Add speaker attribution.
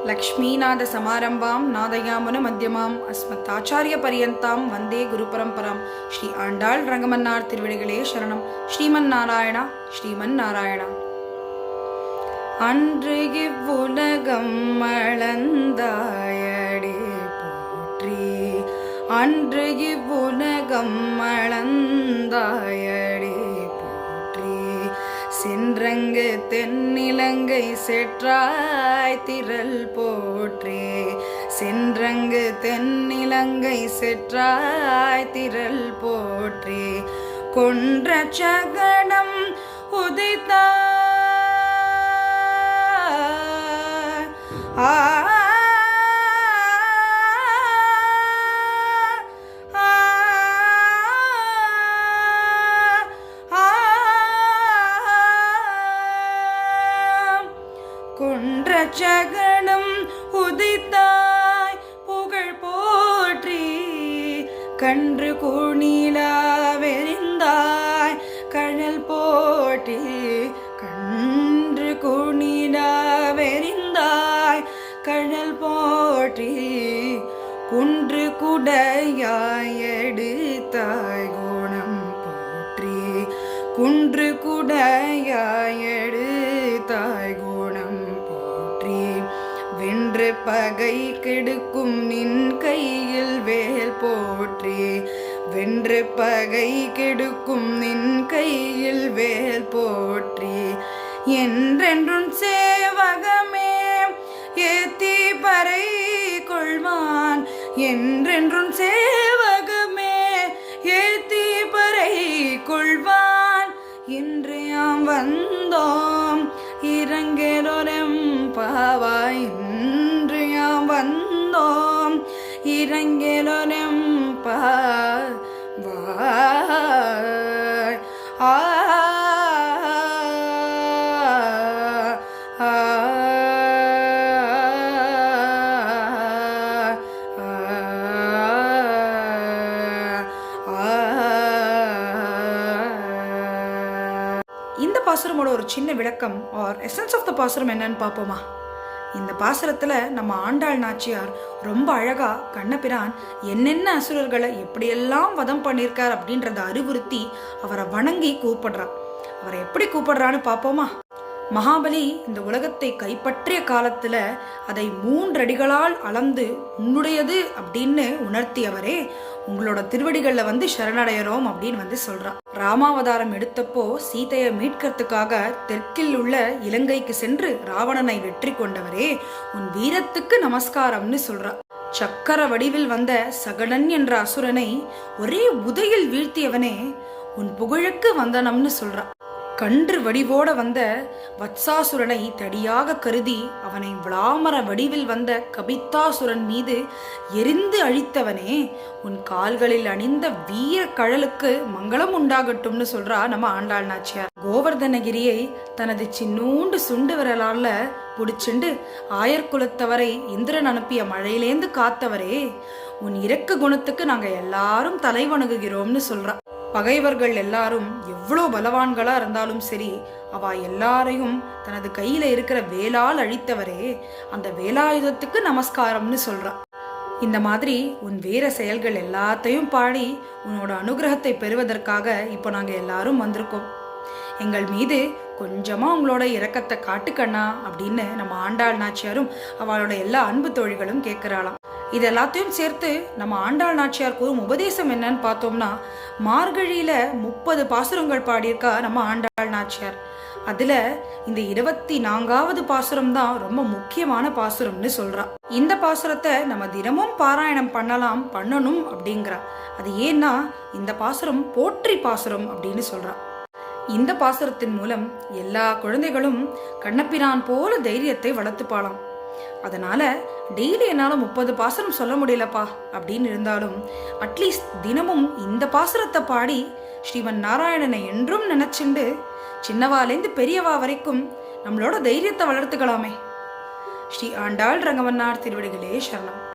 Speaker 1: லக்ஷ்மீநாத சமாரம்பாம் நாதயாமுன மத்தியமாம் அஸ்மத்தாச்சாரிய பரியந்தாம் வந்தே குரு பரம்பராம். ஸ்ரீ ஆண்டாள் ரங்கமன்னார் திருவடிகளே சரணம். ஸ்ரீமன் நாராயணா, ஸ்ரீமன் நாராயணா. அன்று இவ்வுலகம் அளந்தாயடி போற்றி, அன்று இவ்வுலகம் அளந்தாயடி போற்றி, சென்றங்கு தென்னிலங்கை செற்றாய் திரள் போற்றி, சென்றங்கு தென்னிலங்கை செற்றாய் திரள் போற்றி, கொன்ற சகடம் உதித்தாய் கொன்ற சகடம் உதித்தாய் புகழ் போற்றி, கன்று கூணிலா வெறிந்தாய் கழல் போற்றி, கன்று கூணிலா வெறிந்தாய் கழல் போற்றி, குன்று குடையாய் எடுத்தாய் குணம் போற்றி, குன்று குடையாய் எடுத்தாய் குணம் போற்றி, வென்று பகை கெடுக்கும் நின் கையில் வேல் போற்றி, வென்று பகை கெடுக்கும் நின் கையில் வேல் போற்றி, என்றென்றும் சேவகமே ஏத்தி பறை கொள்வான், என்றென்றும் சேவகமே ஏத்தி பறை கொள்வான், இன்று யாம் வந்தோம் இரங்கலோரம் பாவாய், இன்று யாம் வந்தோம் இரங்கலோரம் பாவாய். இந்த பாசுரமோட ஒரு சின்ன விளக்கம் ஆர் எசன்ஸ் ஆஃப் த பாசுரம் என்னன்னு பார்ப்போமா? இந்த பாசுரத்துல நம்ம ஆண்டாள் நாச்சியார் ரொம்ப அழகா கண்ணபிரான் என்னென்ன அசுரர்களை எப்படியெல்லாம் வதம் பண்ணியிருக்கார் அப்படின்றத அறிவுறுத்தி அவரை வணங்கி கூப்பிடுறார். அவரை எப்படி கூப்பிடுறான்னு பார்ப்போமா? மகாபலி இந்த உலகத்தை கைப்பற்றிய காலத்துல அதை 3 அடிகளால் அளந்து உன்னுடையது அப்படின்னு உணர்த்தியவரே உங்களோட திருவடிகள்ல வந்து சரணடைகிறோம் அப்படின்னு சொல்றா. ராமாவதாரம் எடுத்தப்போ சீதையை மீட்கிறதுக்காக தெற்கில் உள்ள இலங்கைக்கு சென்று ராவணனை வெற்றி கொண்டவரே உன் வீரத்துக்கு நமஸ்காரம்னு சொல்றா. சக்கர வடிவில் வந்த சகடன் என்ற அசுரனை ஒரே உதையில் வீழ்த்தியவனே உன் புகழுக்கு வந்தனம்னு சொல்றா. கன்று வடிவோட வந்த வத்சாசுரனை தடியாக கருதி அவனை விளாமர வடிவில் வந்த கபித்தாசுரன் மீது எரிந்து அழித்தவனே உன் கால்களில் அணிந்த வீர கழலுக்கு மங்களம் உண்டாகட்டும்னு சொல்றா நம்ம ஆண்டாள் நாச்சியார். கோவர்தனகிரியை தனது சின்னூண்டு சுண்டு விரலால புடிச்சுண்டு ஆயர்குலத்தவரை இந்திரன் அனுப்பிய மழையிலேந்து காத்தவரே உன் இரக்க குணத்துக்கு நாங்க எல்லாரும் தலை வணங்குகிறோம்னு சொல்றா. பகைவர்கள் எல்லாரும் எவ்வளோ பலவான்களா இருந்தாலும் சரி அவ எல்லாரையும் தனது கையில இருக்கிற வேலால் அழித்தவரே அந்த வேலாயுதத்துக்கு நமஸ்காரம்னு சொல்றா. இந்த மாதிரி உன் வீர செயல்கள் எல்லாத்தையும் பாடி உன்னோட அனுகிரகத்தை பெறுவதற்காக இப்போ நாங்க எல்லாரும் வந்திருக்கோம். எங்கள் மீது கொஞ்சமா உங்களோட இரக்கத்தை காட்டுக்கண்ணா அப்படின்னு நம்ம ஆண்டாள் நாச்சியாரும் அவளோட எல்லா அன்பு தோழிகளும் கேட்கிறாளாம். இது எல்லாத்தையும் சேர்த்து நம்ம ஆண்டாள் நாச்சியார் கூறும் உபதேசம் என்னன்னு பார்த்தோம்னா, மார்கழியில 30 பாசுரங்கள் பாடியிருக்கா நம்ம ஆண்டாள் நாச்சியார். அதுல இந்த 24வது பாசுரம் தான் ரொம்ப முக்கியமான பாசுரம்னு சொல்றா. இந்த பாசுரத்தை நம்ம தினமும் பாராயணம் பண்ணணும் அப்படிங்கிறா. அது ஏன்னா இந்த பாசுரம் போற்றி பாசுரம் அப்படின்னு சொல்றா. இந்த பாசுரத்தின் மூலம் எல்லா குழந்தைகளும் கண்ணபிரான் போல தைரியத்தை வளர்த்துப்பாளாம். அதனால டெய்லி என்னால 30 பாசுரம் சொல்ல முடியலப்பா அப்படின்னு இருந்தாலும் அட்லீஸ்ட் தினமும் இந்த பாசுரத்தை பாடி ஸ்ரீமன் நாராயணனை என்றும் நினைச்சுண்டு சின்னவாலேந்து பெரியவா வரைக்கும் நம்மளோட தைரியத்தை வளர்த்துக்கலாமே. ஸ்ரீ ஆண்டாள் ரங்கமன்னார் திருவடிகளே சரணம்.